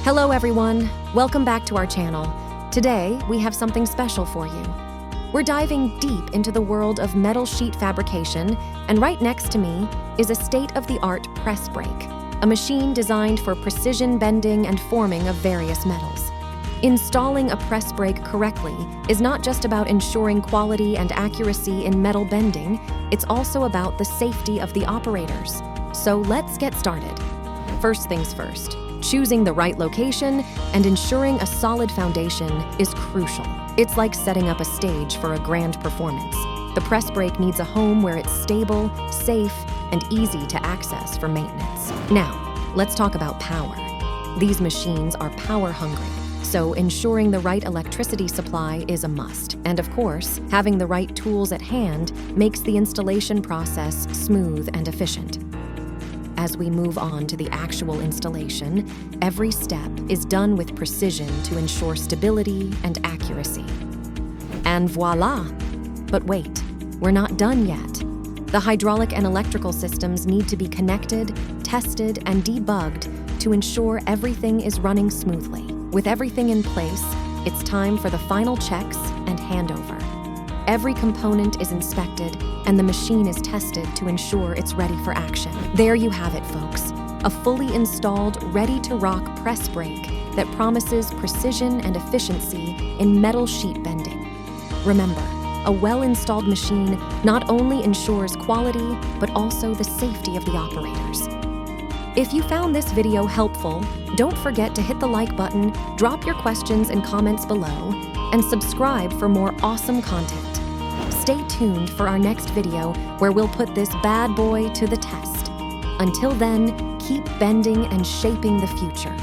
Hello everyone, welcome back to our channel. Today, we have something special for you. We're diving deep into the world of metal sheet fabrication, and right next to me is a state-of-the-art press brake, a machine designed for precision bending and forming of various metals. Installing a press brake correctly is not just about ensuring quality and accuracy in metal bending, it's also about the safety of the operators. So let's get started. First things first, choosing the right location and ensuring a solid foundation is crucial. It's like setting up a stage for a grand performance. The press brake needs a home where it's stable, safe, and easy to access for maintenance. Now, let's talk about power. These machines are power hungry, so ensuring the right electricity supply is a must. And of course, having the right tools at hand makes the installation process smooth and efficient. As we move on to the actual installation, every step is done with precision to ensure stability and accuracy. And voila! But wait, we're not done yet. The hydraulic and electrical systems need to be connected, tested, and debugged to ensure everything is running smoothly. With everything in place, it's time for the final checks and handover. Every component is inspected and the machine is tested to ensure it's ready for action. There you have it, folks. A fully installed, ready-to-rock press brake that promises precision and efficiency in metal sheet bending. Remember, a well-installed machine not only ensures quality, but also the safety of the operators. If you found this video helpful, don't forget to hit the like button, drop your questions and comments below, and subscribe for more awesome content. Stay tuned for our next video where we'll put this bad boy to the test. Until then, keep bending and shaping the future.